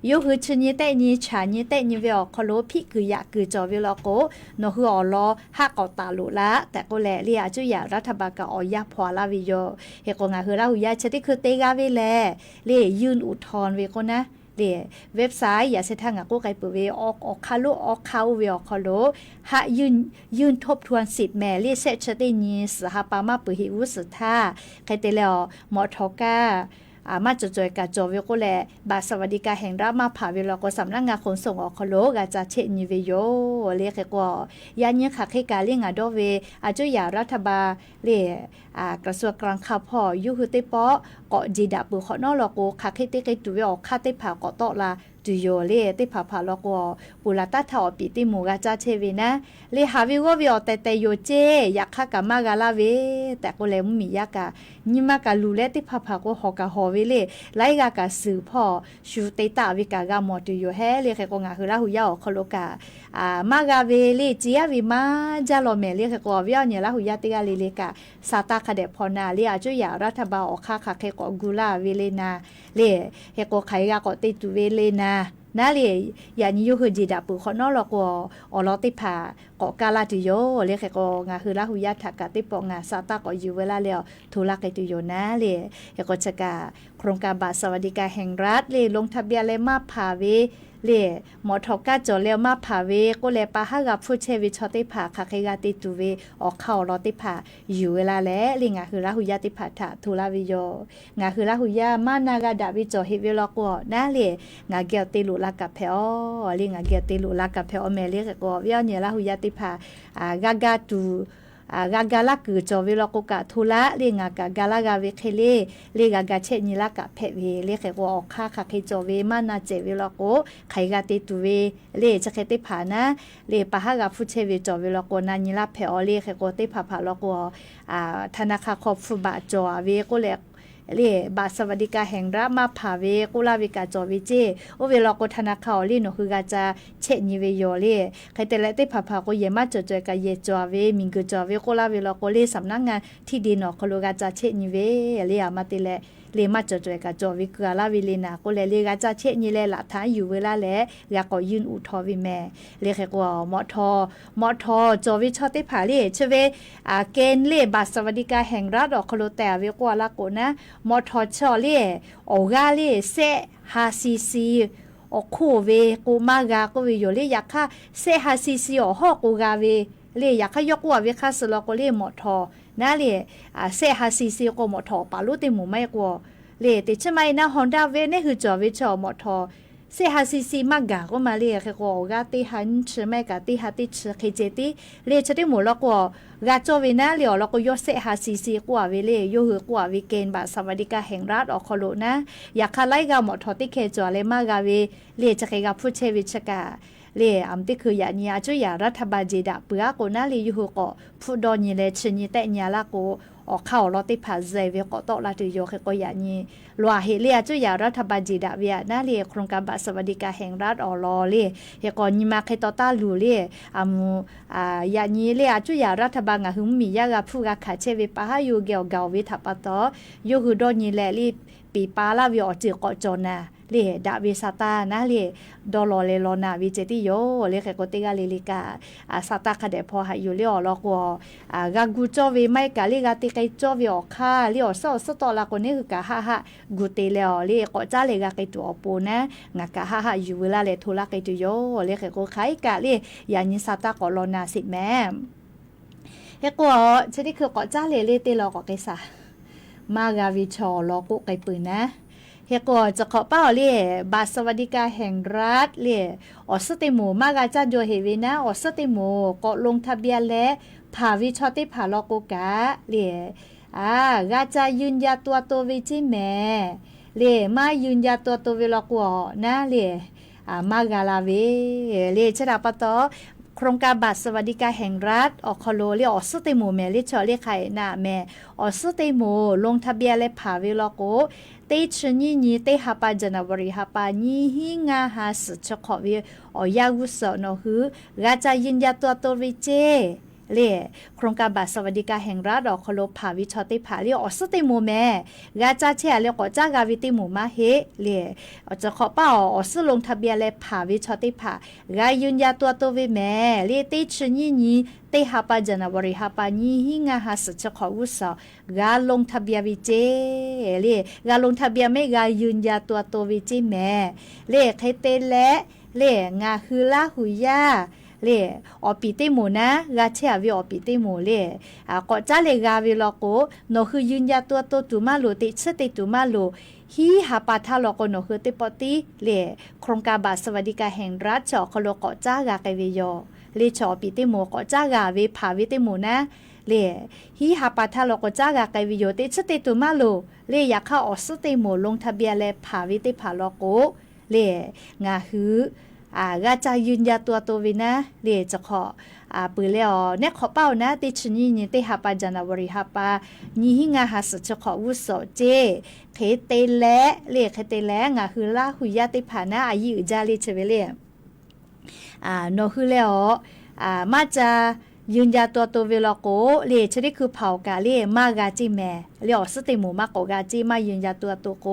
ยกคือชนิดแต่นี้ชานิแต่นี้เวอคโลพิกือยากคือจอเวลโกโนคืออลอฮักอตาลุละแต่ก็แลเรียอาจุยารัฐบาลกออยาพอลาวิโยเฮกงาคือลาหุยาชติคือเตกาเวแลเรียยื่นอุทธรณ์เวโกนะเว็บไซต์อย่าเสทางกูไกเปเวออกคาลุออกเขาเวอคาลุหะยืนทบทวนสิทธิ์แม่เรียเซชตินีสหปามาปุหิวุสธาใครเตแล้วหมอทอกามาจดๆกับจอเวโกแลบาสวัสดิการแห่งรัฐมาผ่าเวลาก็สำนักงานขนส่งออกคโลกาจะเชนิเวโยเรียกกว่ายันยังขักให้การเลี้ยงอดเวอาจุยารัฐบาลเรียกระทรวงการคลังพ่อยุคือเตปอเกาะจีดับบุขอนอลโกขักให้เตกตัวออกคาเตผ่าเกาะโตลาตุโยเล่เตผ่าลโกปุระตาถอปีติหมูกาจาเชเวนะเล่หาวิววิอแต่โยเจอยากขักกามากาลาเวแต่ก็เลยมียากานิมากาลูเล่เตผ่าก็หอกาหอเวเล่ไลกากาสือพ่อชูเตตาวิกากามอตุโยเฮเล่ก็งาคือลาหุยาอคโลกามากาเวเล่จียวิมาจาโลเมเล่ก็วิอเนี่ยลาหุยาติกาเลกาซาตาคเดพอนาเล่อาจุยารัฐบาลออกค่าเคก็กุลาเวเลนาเล่เฮก็ไขกาก็ติตุเวเลนานาเลียานิยุคือจีดับปุขอนอลกอลอติผาเกาะกาลาตุโยเรียกก็งาคือลาหุยาถักกะติปองาซาตาก็อยู่เวลาแล้วทุลักไกตุโยนะเลียก็จะกาโครงการบัตรสวัสดิการแห่งรัฐเลีลงทะเบียนเลยมาผาเวเล่หมอทอกาจอเลียวมาผาเวก็เลยปะหากับผู้เชวิชอติผาคาเคกาติตุเวออกเข้ารอติผาอยู่เวลาแล้วลิงาคือลาหุยาติผาถาทุลาวิโยงาคือลาหุยามานากาดาวิจอเฮเวลก็นะเล่งาเกียวติลุลากับเพอลิงาเกียวติลุลากับเพอเมเลียก็วิอเนี่ยลาหุยาติผากากาตูกากาลาคือจอเวลโกกะทุละเรียงากากาลากาเวเคเลเรียกากาเชนิลากะเพเวเรียกก็ออกค่าคาเคจอเวมานาเจเวลโกไขกาติตุเวเรจะเคติผานะเรปะหากาฟุเชเวจอเวลโกนานิลาเพอเรียกก็ติผาผาลโกธนาคารครอบฟุบะจอเวโกเลเรียบาสวัสดิการแห่งรัฐมาผาเวกุลาวิกาจอวิเจโอเวลาก็ธนาคารลีโนคือกาจะเชนิเวโยเรียใครแต่ละติผาก็เยมาจดๆกับเยจอเวมิงกจอเวกุลาเวลาก็เรียสำนักงานที่ดินอคโลกาจะเชนิเวเรียมาติเลเรียมาจดๆกับจอวิกาลาวิเลนาก็เลยเรียกาจะเชนิเลละทานอยู่เวลาแลอยากก็ยื่นอุทธรวิแม่เรียกก็มอทอจอวิชอติผาเรียเชเวเกณฑ์เรียบาสวัสดิการแห่งรัฐอคโลแต่เวกว่าละโกนะมอทอชอเล่โอกาเล่เซฮาซีซีโอคูเวกูมากากูวิโยเล่อยากค่ะเซฮาซีซีโอฮอกูกาเวเล่อยากค่ะยกว่าเวค่ะสลอกเล่มอทอนะเล่เซฮาซีซีก็มอทอปาลุติหมูไม่กว่าเล่ติชไมนะฮอนด้าเวนี่คือจอวิชอมอทอเซฮาซีซีมากาก็มาเรียกก็กาติหันเชแม่กาติฮัติเชเคเจติเรียกจะได้หมู่แล้วก็กาโจวินะเหลียวแล้วก็ยศเซฮาซีซีกว่าเวเล่ยหือกว่าวิเกณฑ์บาสวัสดิการแห่งรัฐออกคโลนะอยากคาไลกาหมอทอติเคจอเลมากาเวเรียกจะเคกาพูดเชวิชกา เลอำติคืออย่านี้อาจุอย่ารัฐบาลจีดะเปือโกนาลีอยู่ก็ผู้ดอนนี่เลชนี่แต่ญาละโกออกเข้าลอติผาเซเวก็ตอละตุโยเคก็อย่านี้ลัวเฮเลียจุอย่ารัฐบาลจีดะเวียนาลีโครงการบัตรสวัสดิการแห่งรัฐออลอเลเฮก็นี่มาเคตอตาลูเลอย่านี้เลอาจุอย่ารัฐบาลงะหึมมียากะผู้กะขาเชเวปะหาอยู่เกี่ยวกาวิทัปตออยู่คือดอนนี่แลลีปีปาลาวิอจิกอจอนาเลดาวิซาตานะเลดอลอเลลอนาวิเจติโยเลเคโกติกาเลลิกาซาตาคาเดพอหาอยู่เลอลอกกากูจอวิไม่กาเลกาติไกจอวิอคาเลอซอสตอลาโกนี่คือกะฮะฮะกูเตเลอเลก็จาเลกาไกตัวอปูนะงากะฮะฮะอยู่เวลาเลทุลาไกตุโยเลเคโกไคกะเลยานิซาตาก็ลอนาสิแม่เฮก็ชนิคือก็จาเลเตลอก็ไกซามากาวิชอลอกุไกปืนนะเฮก็จะขอเป้าเล่บัตรสวัสดิการแห่งรัฐเล่อสติหมูมากาจ้าโดเฮเวนะอสติหมูก็ลงทะเบียนและผ่าวิชอติผ่าลอกุกะเล่กาจะยืนยันตัววิจิแม่เล่มายืนยันตัววิลอกัวนะเล่มากาลาเวเล่ชราปตอโครงการบัตรสวัสดิการแห่งรัฐอคโลเรียอสติหมูแม่ลิชอเรียไข่หน้าแม่อสติหมูลงทะเบียนและผ่าวิลอกุเตชนี่เตหาปาจนาวริหาปานี่หิงาหาสชขอวิอยากุสโนหือกาจะยืนยันตัววิเจเล่โครงการบัตรสวัสดิการแห่งรัฐอคโลผ่าวิชอติผ่าเรียอสติหมูแม่กาจะเชียเรียกจ้ากาวิติหมูมาเฮเล่จะขอเป้าอสลงทะเบียนและผ่าวิชอติผ่ากายืนยันตัววิแม่เล่เตชนี่เตหาปาจนาวริหาปานี่หิงาหาสชขอวุสกาลงทะเบียนวิเจเล่กาลงทะเบียนไม่กายืนยันตัววิจิแม่เล่ใครเตและเล่งาฮือลาหุยาเล่อปีเตหมูนะกาเชียวิอปีเตหมูเล่ก็จ้าเลกาวิลอโกโนคือยืนยันตัวตุมาโลติเชติตุมาโลฮีหาปาทาลอโกโนคือติปอติเล่โครงการบัตรสวัสดิการแห่งรัฐจอคโลก็จ้ากาไกวิโยเลชอปีเตหมูก็จ้ากาวิภาวิเตหมูนะเล่ฮีหาปาทาลอก็จ้ากาไกวิโยติเชติตุมาโลเล่อยากเข้าอสติหมูลงทะเบียนและภาวิเตภาลอโกเล่งาหือกาจะยืนยันตัววินะเรียจะขอปืนแล้วเนี่ยขอเป้านะติชนี่เตหาปาจานาวริหาปานี่หิงาหาสจะขอวุโสเจเคเตและเรียเคเตและงาคือลาหุยาติผานะอายุจาริเชเวเลียโนคือแล้วมาจะยืนยันตัวเวลาโกเรียชนิดคือเผากาเรียมากาจิแม่เรียอสติหมูมากกาจิมายืนยันตัวโก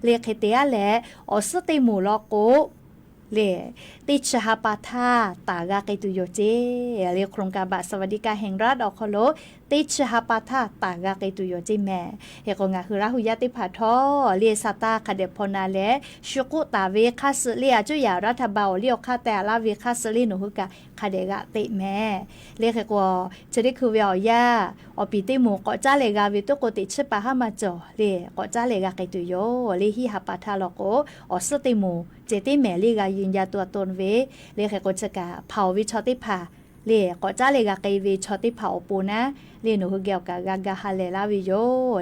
เรียเคเตและอสติหมูลอโกเล่ติชหาปาทาตากาไกตุโยเจเรียโครงการบัตรสวัสดิการแห่งรัฐอคโลติชหาปาทาตากาไกตุโยเจแม่เฮกงาคือราหุยาติผาทอเรียซาตาคาเดพนาเลชุกุตาเวคัสเลียจุยารัฐบาลเรียคาแต่ลาเวคัสลีนุฮุกะคาเดกะติแม่เรียกกว่าจะได้คือเวียยาอปีติหมูก็จ้าเลกาวิตุโกติชปะหามาจอเรียก็จ้าเลกาไกตุโยเรียฮิหาปาทาลโกอสติหมูเจติแม่ลีกายืนยาตัวตนเวเรียกกจะกาเผาวิชอติผาเรียก็จ้าเลกาไกวิชอติเผาปูนะเรียหนูเกี่ยวกับกาฮาเลลาวิโย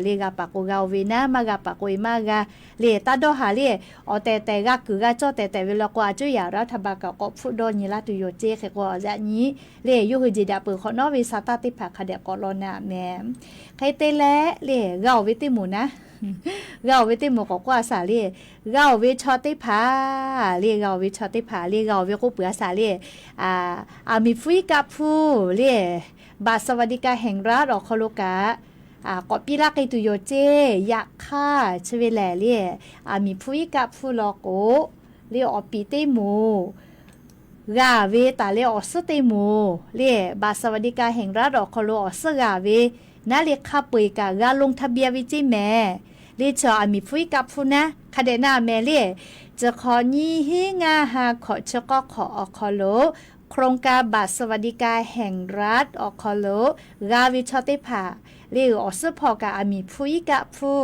เรียกาปากกูกาวินะมากาปากกูมากาเรียตาโดหาเรียอแต่กาคือกาจ้อแต่เวลากว่าจุยารัฐบาลก็ฟุดอนยิลาตุโยเจเขกว่าจะนี้เรียยูคือจิดาปือขอนอวิสาตาติผาคาเดกอลอนาแม่ใครเตและเรียเกาวิติหมูนะเกาวิติหมูก็กว่าสาเรียเกาวิชอติผาเรียเกาวิชอติผาเรียเกาวิกูเปือสาเรียมีฟุยกับผู้เรียบัตรสวัสดิการแห่งรัฐอคโลกะก็ปีละไกตุโยเจอยากค่าชเวแลเรียมีฟุยกับผู้ลอโกเรียอปีเตหมูกาเวตาเรียอสเตหมูเรียบัตรสวัสดิการแห่งรัฐอคโลอสกาเวน่าเรียกค่าปุยกะลงทะเบียนวิจิแม่เรียจอมีฟุยกับผู้นะคาเดนาแม่เรียจะขอนี้ให้งาหาขอชก็ขออคโลโครงการบัตรสวัสดิการแห่งรัฐอคโลกาวิชอติผาเรียอสพอกามีฟุยกับผู้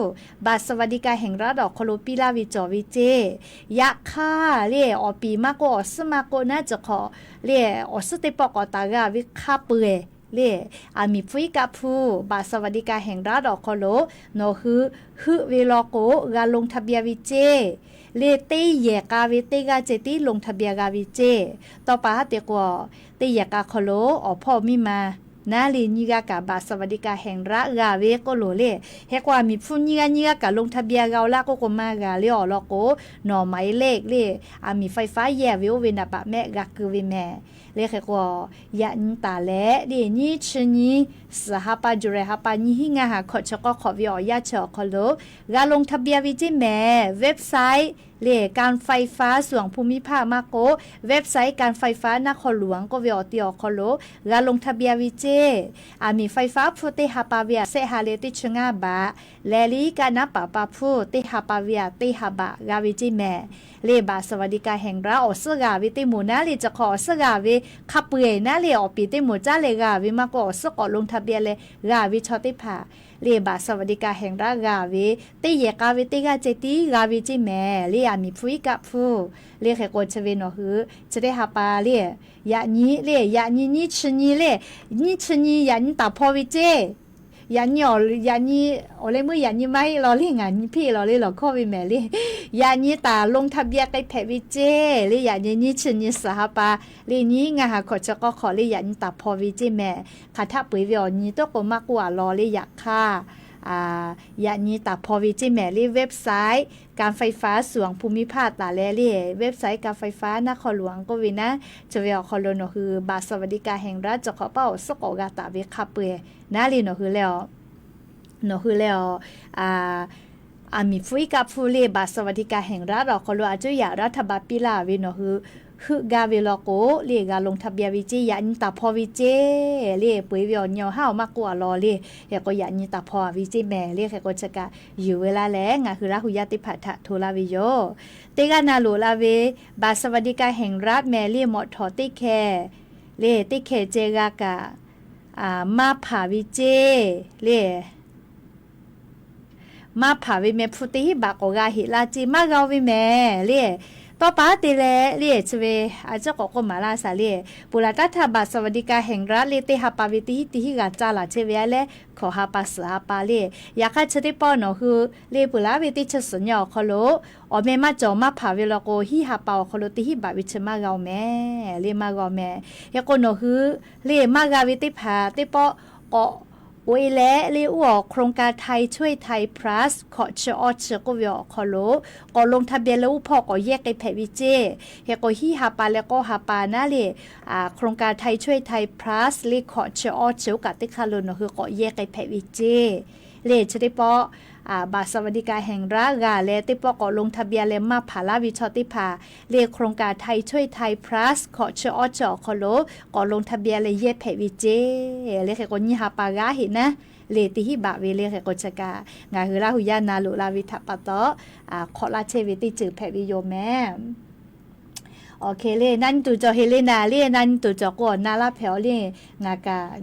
บัตรสวัสดิการแห่งรัฐอคโลปิลาวิจอวิเจยะค่าเรียอปีมากกอสมากกน่าจะขอเรียอสติปอกตากาวิค่าเปื่อย เล่อามีฟุยกับผู้บาทสวัสดิการแห่งรัฐออกคอโลโนคือเวลาโกกาลงทะเบียนวิเจเลเตเยกาเวเตกาเจติลงทะเบียนกาวิเจต่อไปฮะเตกว่าเตเยกาคอโลอพ่อมีมานาลีนิกากาบาสวัสดิการแห่งรัฐกาเวก็โลเล่เฮกว่ามีผู้นิกากาลงทะเบียนเราละก็มากาเลอลโกหน่อไม้เลขเล่อามีไฟฟ้าแย่วิวเวนะปะแม่กาคือเวแม่เลขก็ยันตาแลเดนี่ชนีสหปาจุเรหปานี่หิงาหาขอชก็ขอวิอยาชอคอโลกาลงทะเบียนวิจิแม่เว็บไซต์เล่การไฟฟ้าส่วนภูมิภาคมาโกเว็บไซต์การไฟฟ้านครหลวงก็วิอติอคอโลกาลงทะเบียนวิเจอามีไฟฟ้าพูเตหาปาเวียเซฮาเลติชงาบะแลลีกานาปาปาพูเตหาปาเวียเตหาบะกาวิจิแม่เลบาสวัสดิการแห่งรัฐอสกาวิติหมูนาลีจะขอสกาวิขับเปื่อยนาลีออปีติหมูจ้าเลกาวิมาก็สกอลงทะเบียนเลยกาวิชอติผาเลบาสวัสดิการแห่งรัฐกาวิติเยกาวิติกาเจติกาวิจิแม่เลอามีฟุยกับฟูเลขกดชเวนอหือจะได้หาปาเลยยานี้เลยยานี้นี่ชนีเลยนี่ชนียานี้ตาพอวิเจยันยอยันนี้โอเลมือยันนี้ไม่รอเล่งานพี่รอเล่หรอข้อวิแม่เลยยันนี้ตาลงทะเบียนไปแพวิเจเลยยันนี้ชนิดสหปาเลยนี้งาหาขอจะก็ขอเลยยันตาพอวิเจแม่คาถ้าปุ๋ยวิอนี้ตัวก็มากกว่ารอเลยอยากค่ายันนี้ตาพอวิเจแม่เลยเว็บไซต์การไฟฟ้าส่วนภูมิภาคตาแลเลยเว็บไซต์การไฟฟ้านครหลวงก็วินะจะวิอคอโลนคือบาทสวัสดิการแห่งรัฐจะขอเป้าสกอกาตาเวคาเปนาลีนคือแล้วมีฟุยกับฟูเลบาสวัสดิการแห่งรัฐออกคอลอาจุยารัฐบาลปิลาวินคือกาเวลโกเลกาลงทะเบียนวิจิยันตาพอวิเจเลปุยวิอเนียวห้าวมากกว่ารอเลเฮก็ยันตาพอวิจิแม่เลเฮก็จะกะอยู่เวลาแล้วงาคือราหุยาติภัทะโทลาวิโยเตกานาโลลาเวบาสวัสดิการแห่งรัฐแม่เลหมดถอติแคเลติแคเจกากะมาผาวิเจเลมาผาวิเมพุติหิบากอกาหิลาจิมาเกาวิเมเล่ต่อปาติเลเล่ชเวอาจจะก็มาลาสาเล่ปุระตัทบาสวัสดิการแห่งรัฐเลเตหาปาวิติหิติหิกาจาลาเชเวเลขอหาปัสหาปาเล่อยากให้ชติปอนอคือเลปุระวิติชสัญญาคอโลอเมมาจอมาผาเวลโกหิหาปาคอโลติหิบาวิชมาเกาแม่เลมาเกาแม่ยากโนคือเลมากาวิติผาติปอโวยและเรียกโครงการไทยช่วยไทย plus ขอเชอเชก็วิอคอโลก็ลงทะเบียนแล้วพอก็แยกไปแผ่วิเจเฮก็ฮีหาปาแล้วก็หาปานะเลยโครงการไทยช่วยไทย plus เรียกขอเชอเชกะติคาโลนคือก็แยกไปแผ่วิเจเลยจะได้ปอบาทสวัสดิการแห่งรัฐกาและติปก็ลงทะเบียนเลยมาผาลาวิชอติภาเรียกโครงการไทยช่วยไทย plus ขอเชอเชคอโลก็ลงทะเบียนเลยแยกแผ่วิเจเลยแค่คนนี้หาปากาเห็นนะเลติหิบะเวเลแค่กชกางาคือลาหุยานาลุลาวิทัปตอขอลาเชวิติจือแผ่วิโยแม่โอเคเลยนั่นตัวจอเฮเลนาเลยนั่นตัวจอก่อนนาลาเพลเลย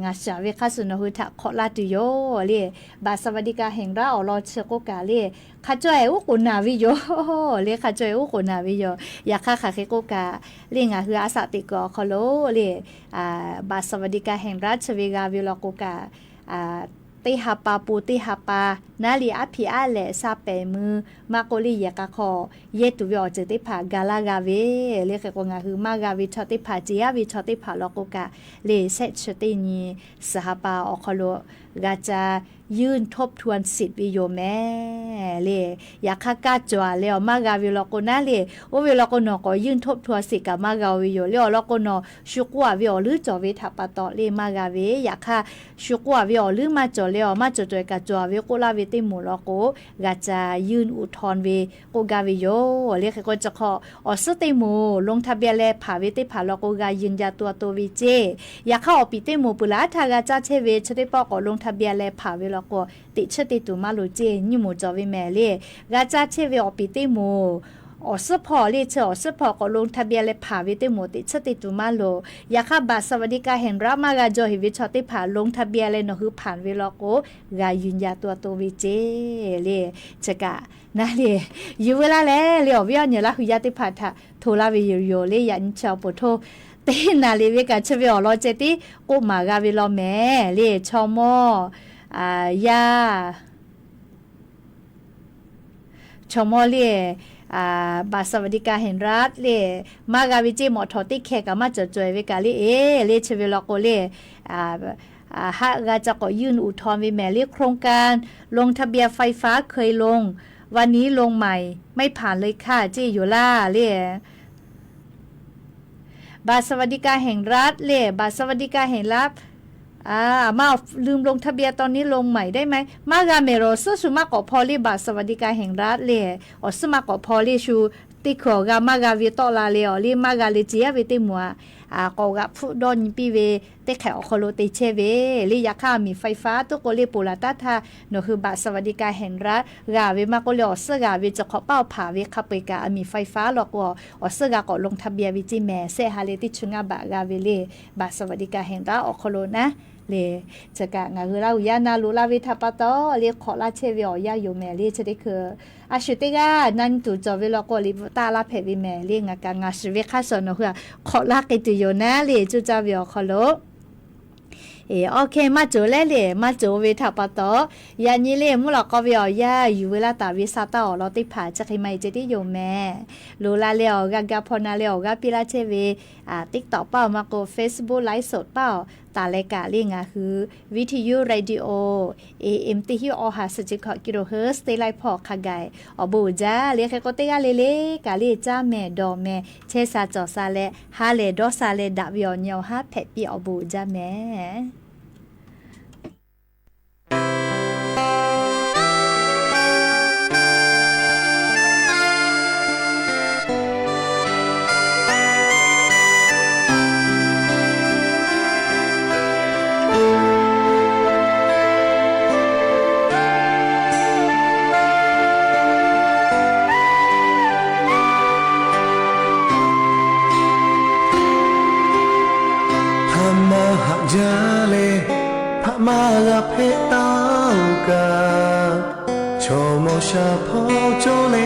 งาชาเวคาสุนหุทะขอลาตุโยเลยบาสวัสดิการแห่งรัฐอรอเชโกกาเลยข้าจ้อยอุกุนาวิโยเลยข้าจ้อยอุกุนาวิโยอยากข้าเคโกกาเลยงาคืออาสาติกอคอโลเลยบาสวัสดิการแห่งรัฐเชเวกาวิโลโกกาติหาปาปูติหาปานาลีอภิอาเลซาเปมือมาโกลียากะคอเยตุวิอเจติผากาลากาเวเลขกงาคือมากาวิชอติผาจิยาวิชอติผาลโกกาเลเซชตินีสหปาอคโลกาจายื่นทบทวนสิทธิวิโยแม่เลอยากกาจัวเลอมากาวิโลโกนาเลโอวิโลโกนอก็ยื่นทบทวนสิทธิ์กับมากาวิโยเลอโลโกนอชุกว่าวิอหรือจอวิทัปตอเลมากาเวอยากชุกว่าวิอหรือมาจอเลอมาจอจอยกาจัววิโกลาวิติหมู่โลโกกาจายื่นอุทธรณ์เวโกกาวิโยเลขก็จะขออสติหมู่ลงทะเบียนแลผาวิติผาโลโกกายืนยาตัววิเจอยากเข้าอปิติหมู่ปุระทากาจาเชเวชติปอก็ลงทะเบียนแลผาวิโลโกติชติตุมาโลเจนิโมจอวิแม่เลกาจาเชเวอปิติหมู่อสพอเลเชอสพอก็ลงทะเบียนเลยผาวิติหมติชติตุมาโลอยากบาสวัสดิการแห่งรัฐมากาจอหิวิชอติผาลงทะเบียนเลยเนาะคือผ่านเวลาโกกายืนยาตัววิเจเลจะกะนะเลอยู่เวลาแล้วเลี้ยววิญญาณละหุยาติผาทะโทลาวิโยเลยันชาวปโท เต้นาลีเวกาเชเวอลอเจติกูมากาวิลอแม่เลชอมอยาชมอเลีบาสวัสดิการแห่งรัฐเลมากาวิจิหมอทอติแขกมาจอยเวกาเลเลเชเวลโกเลฮะกาจะก็ยื่นอุทธรณ์วิแม่เรียกโครงการลงทะเบียนไฟฟ้าเคยลงวันนี้ลงใหม่ไม่ผ่านเลยค่ะเจอยู่ล่าเรียบาทสวัสดิการแห่งรัฐเรียบาทสวัสดิการแห่งรัฐมาลืมลงทะเบียนตอนนี้ลงใหม่ได้ไหมมากาเมโรซูสุมากอพอลีบาทสวัสดิการแห่งรัฐเรียอสมากอพอลีชูติขอกามากาวิตอลาเลอลีมากาเลจียวิติมัวก็กับผู้ดอนปีเวเตแขอคโลเตเชเวลียาค่ามีไฟฟ้าตุโกเลปูลาตาทาโนคือบาทสวัสดิการแห่งรัฐกาเวมาโกเลอสกาเวจะขอเป้าผ่าเวคาเปกามีไฟฟ้าหรอกว่าอสกาก็ลงทะเบียนวิจิแม่เซฮาเลติชุงาบากาเวเลบาทสวัสดิการแห่งรัฐอคโลนะเลจะกะงาคือเรายานาลูลาวิทาปตอเรียกขอลาเชเวอยาอยู่แม่เลจะได้คืออาชุติกานั่นตูจอเวลาก็ลิบตาลาเพวิแม่เลงากางาชเวคาสอนคือขอลากิตุโยนะเลจูจาเวอขอโลโอเคมาจูเล่มาจูเวทาปตอยานี้เลมุลก็เวียยาอยู่เวลาตาวิสาตาเราติผาจะใครไม่จะได้อยู่แม่ลูลาเลวกากาพนาเลวกาปิลาเชเวติ๊กต็อกเป้ามาโกเฟซบุ๊กไลฟ์สดเป้าตาเลกาเรียงคือวิทยุเรดิโอ AM ที่ฮิวอหา17กิโลเฮิรตซ์เตไลพอคาไกอบูจาเรียกก็เตกาเลกาเลจ้าแม่ดอแม่เชซาจอซาเลฮาเลดอซาเลดาวิอเนียวฮาเพปีอบูจาแม่มาลาเพตากาชอมอชาพอจอเล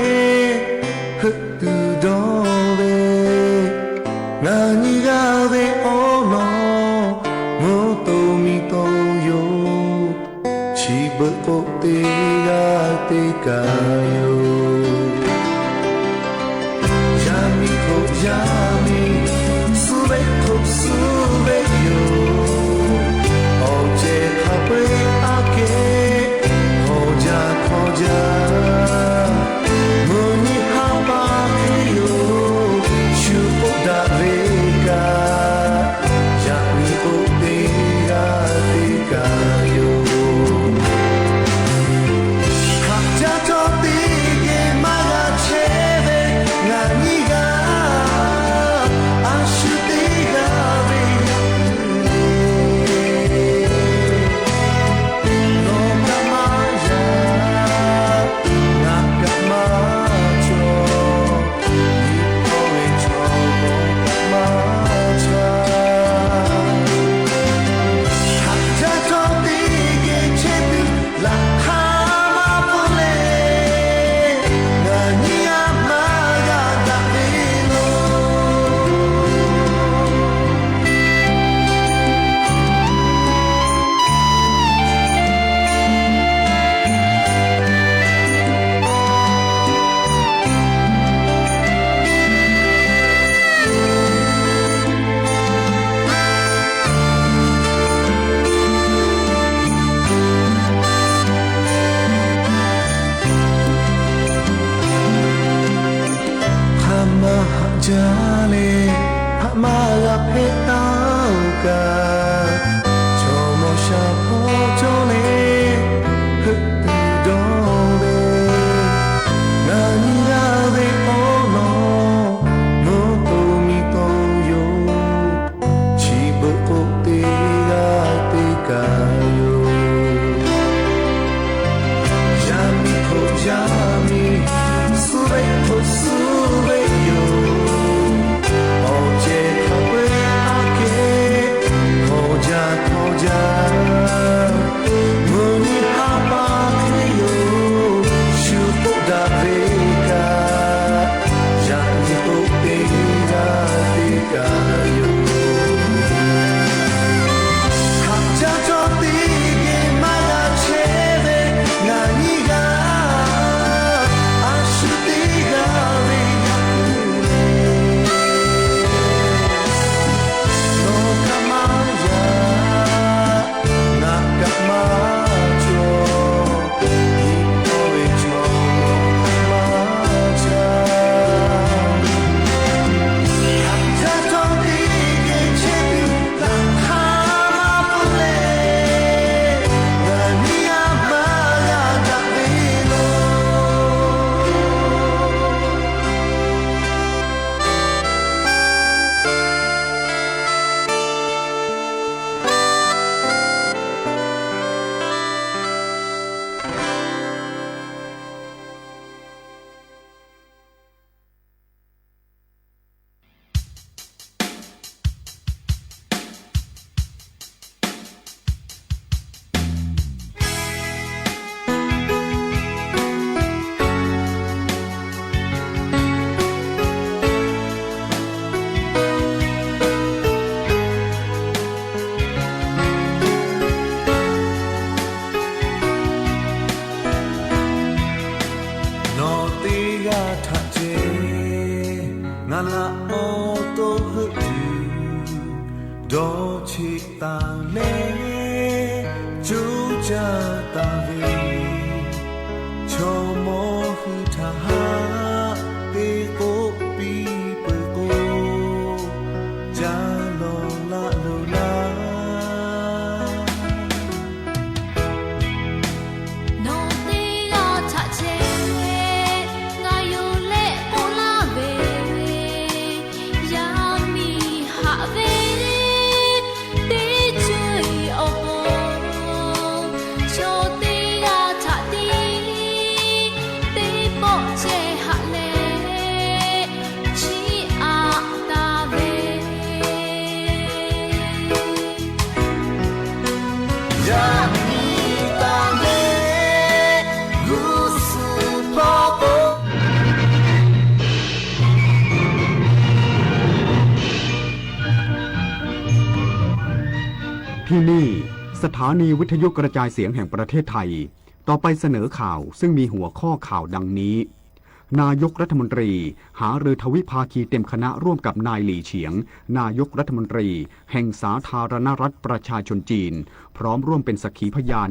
ฮึตุโดเวงานิกาเวโอโนโมโตมิโตโยชิบะโอเตกาเตกาโยยามิโกยามิสุเบโกสุเบโย นาละโอโตฮึดอชิตาเนจูจาตาเวชโมฮึทาฮาเปโกปีเปโกจาโลละโลลาที่นี่สถานีวิทยุกระจายเสียงแห่งประเทศไทยต่อไปเสนอข่าวซึ่งมีหัวข้อข่าวดังนี้นายกรัฐมนตรีหารือทวิภาคีเต็มคณะร่วมกับนายหลี่เฉียงนายกรัฐมนตรีแห่งสาธารณรัฐประชาชนจีนพร้อมร่วมเป็นสักขีพยาน